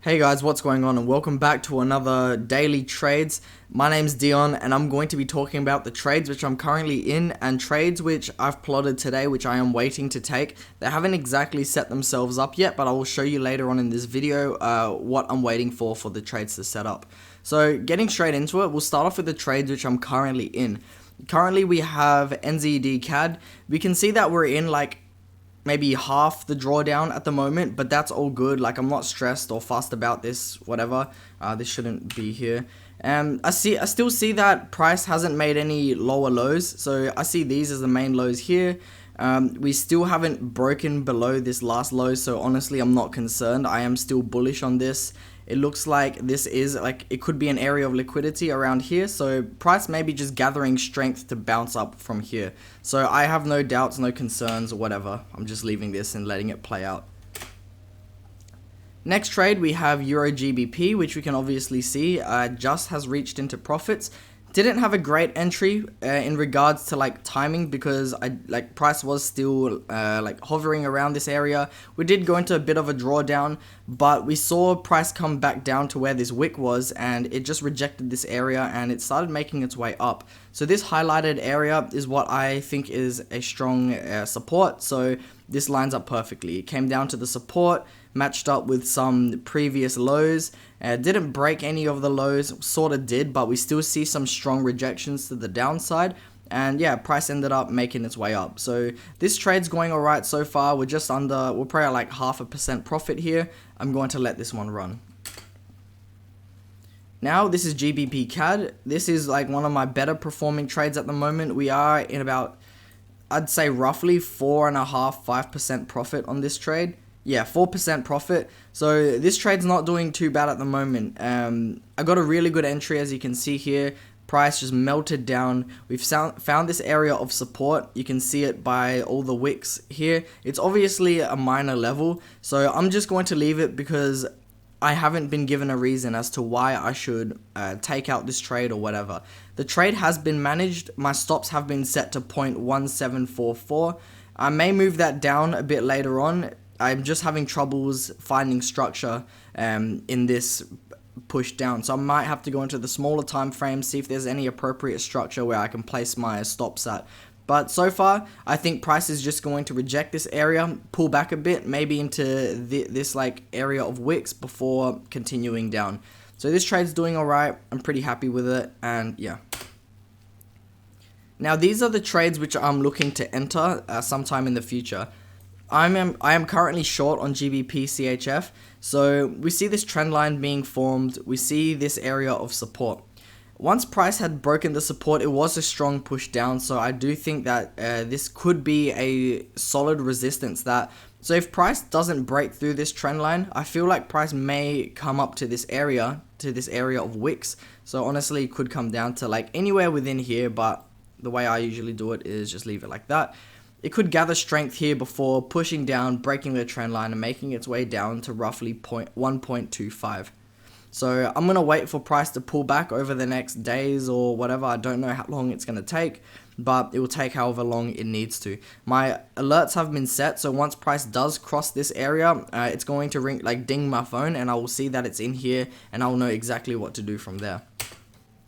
Hey guys, what's going on, and welcome back to another daily trades. My name's Dion and I'm going to be talking about the trades which I'm currently in and trades which I've plotted today which I am waiting to take. They haven't exactly set themselves up yet, but I will show you later on in this video what I'm waiting for the trades to set up. So getting straight into it, we'll start off with the trades which I'm currently in. Currently we have NZDCAD. We can see that we're in like maybe half the drawdown at the moment, but that's all good. Like, I'm not stressed or fussed about this, whatever. This shouldn't be here. I still see that price hasn't made any lower lows, so I see these as the main lows here. We still haven't broken below this last low, so honestly I'm not concerned. I am still bullish on this. It looks like this is like, it could be an area of liquidity around here, so price may be just gathering strength to bounce up from here. So I have no doubts, no concerns or whatever. I'm just leaving this and letting it play out. Next trade we have EURGBP, which we can obviously see just has reached into profits. Didn't have a great entry in regards to like timing, because price was still like hovering around this area. We did go into a bit of a drawdown, but we saw price come back down to where this wick was, and it just rejected this area and it started making its way up. So this highlighted area is what I think is a strong support, so this lines up perfectly. It came down to the support, matched up with some previous lows, didn't break any of the lows, sort of did, but we still see some strong rejections to the downside, and yeah, price ended up making its way up. So this trade's going alright so far. We're probably at like 0.5% profit here. I'm going to let this one run. Now this is GBPCAD. This is like one of my better performing trades at the moment. We are in about, I'd say roughly 4.5–5% profit on this trade. Yeah, 4% profit. So this trade's not doing too bad at the moment. I got a really good entry, as you can see here. Price just melted down. We've found this area of support. You can see it by all the wicks here. It's obviously a minor level, so I'm just going to leave it because I haven't been given a reason as to why I should take out this trade or whatever. The trade has been managed. My stops have been set to 0.1744. I may move that down a bit later on. I'm just having troubles finding structure in this push down, so I might have to go into the smaller time frame, see if there's any appropriate structure where I can place my stops at. But so far, I think price is just going to reject this area, pull back a bit, maybe into this like area of wicks before continuing down. So this trade's doing alright. I'm pretty happy with it, and yeah. Now these are the trades which I'm looking to enter sometime in the future. I am currently short on GBPCHF, so we see this trend line being formed. We see this area of support. Once price had broken the support, it was a strong push down, so I do think that this could be a solid resistance. So if price doesn't break through this trend line, I feel like price may come up to this area of wicks. So honestly, it could come down to like anywhere within here, but the way I usually do it is just leave it like that. It could gather strength here before pushing down, breaking the trend line, and making its way down to roughly 1.25. So I'm going to wait for price to pull back over the next days or whatever. I don't know how long it's going to take, but it will take however long it needs to. My alerts have been set, so once price does cross this area, it's going to ding my phone, and I will see that it's in here, and I'll know exactly what to do from there.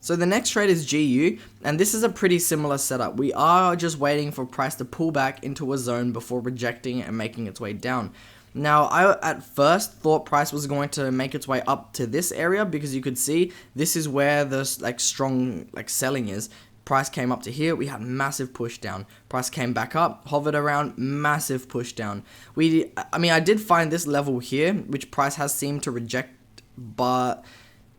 So the next trade is GU, and this is a pretty similar setup. We are just waiting for price to pull back into a zone before rejecting and making its way down. Now, I at first thought price was going to make its way up to this area, because you could see this is where the strong selling is. Price came up to here, we had massive push down. Price came back up, hovered around, massive push down. I did find this level here, which price has seemed to reject, but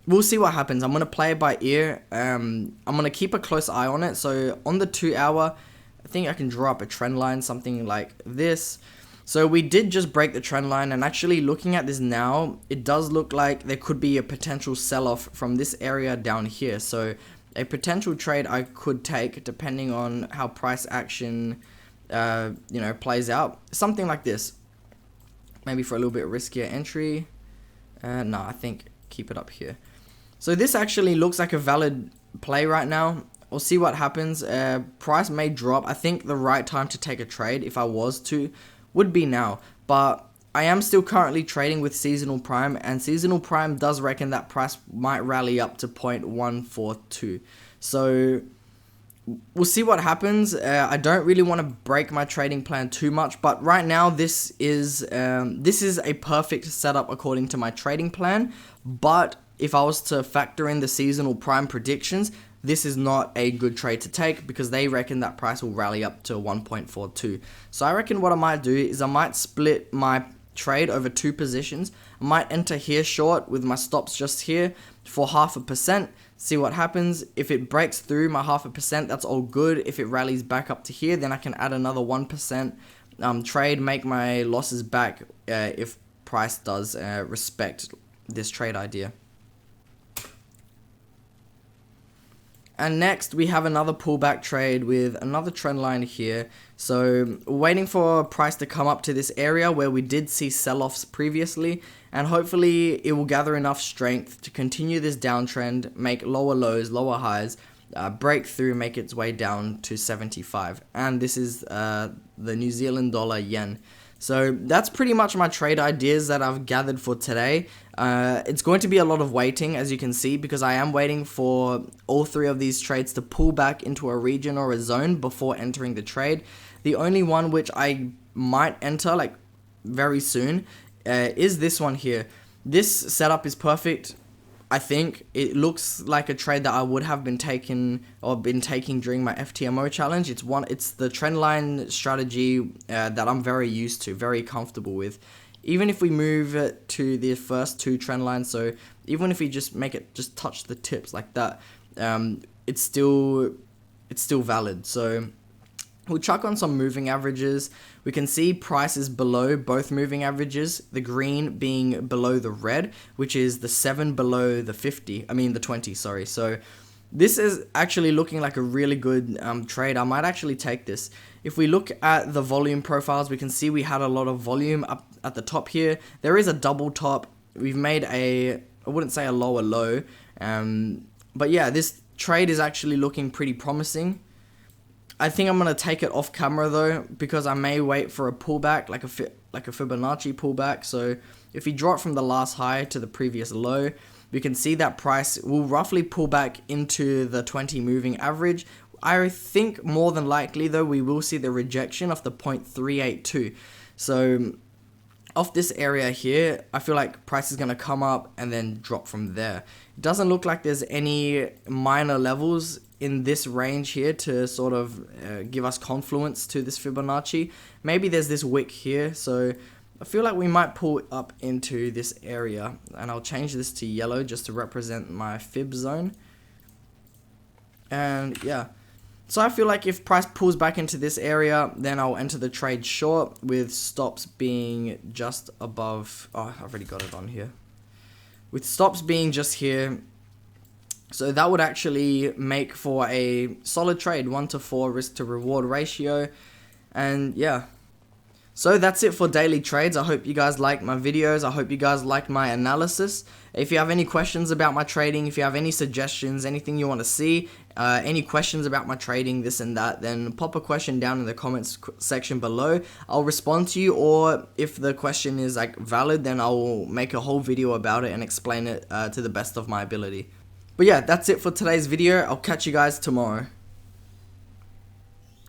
we'll see what happens. I'm going to play it by ear. I'm going to keep a close eye on it. So on the 2 hour, I think I can draw up a trend line, something like this. So we did just break the trend line, and actually looking at this now, it does look like there could be a potential sell-off from this area down here. So a potential trade I could take depending on how price action plays out. Something like this. Maybe for a little bit riskier entry. No, I think keep it up here. So this actually looks like a valid play right now. We'll see what happens. Price may drop. I think the right time to take a trade, if I was to, would be now. But I am still currently trading with Seasonal Prime, and Seasonal Prime does reckon that price might rally up to 0.142. So we'll see what happens. I don't really want to break my trading plan too much, but right now this is a perfect setup according to my trading plan. But if I was to factor in the Seasonal Prime predictions, this is not a good trade to take because they reckon that price will rally up to 1.42. So I reckon what I might do is I might split my trade over 2 positions. I might enter here short with my stops just here for 0.5%, see what happens. If it breaks through my 0.5%, that's all good. If it rallies back up to here, then I can add another 1% trade, make my losses back if price does respect this trade idea. And next we have another pullback trade with another trend line here. So waiting for price to come up to this area where we did see sell-offs previously, and hopefully it will gather enough strength to continue this downtrend, make lower lows, lower highs, break through, make its way down to 75. And this is the New Zealand dollar yen. So that's pretty much my trade ideas that I've gathered for today. It's going to be a lot of waiting, as you can see, because I am waiting for all 3 of these trades to pull back into a region or a zone before entering the trade. The only one which I might enter like very soon is this one here. This setup is perfect. I think it looks like a trade that I would have been taking during my FTMO challenge. It's the trend line strategy that I'm very used to, very comfortable with. Even if we move it to the first 2 trend lines, so even if we just make it just touch the tips like that, it's still valid. So we'll chuck on some moving averages. We can see prices below both moving averages, the green being below the red, which is the 7 below the 20, sorry. So this is actually looking like a really good trade. I might actually take this. If we look at the volume profiles, we can see we had a lot of volume up at the top here. There is a double top. We've made I wouldn't say a lower low, but yeah, this trade is actually looking pretty promising. I think I'm going to take it off camera though, because I may wait for a pullback, like a Fibonacci pullback. So if we drop from the last high to the previous low, we can see that price will roughly pull back into the 20 moving average. I think more than likely though, we will see the rejection of the 0.382. So off this area here, I feel like price is going to come up and then drop from there. It doesn't look like there's any minor levels in this range here to sort of give us confluence to this Fibonacci. Maybe there's this wick here, so I feel like we might pull up into this area, and I'll change this to yellow just to represent my fib zone. And yeah, so I feel like if price pulls back into this area, then I'll enter the trade short with stops being just above. Oh, I've already got it on here. With stops being just here. So that would actually make for a solid trade, 1-to-4 risk to reward ratio. And yeah, so that's it for daily trades. I hope you guys like my videos. I hope you guys like my analysis. If you have any questions about my trading, if you have any suggestions, anything you want to see, any questions about my trading, this and that, then pop a question down in the comments section below. I'll respond to you, or if the question is like valid, then I'll make a whole video about it and explain it to the best of my ability. But yeah, that's it for today's video. I'll catch you guys tomorrow.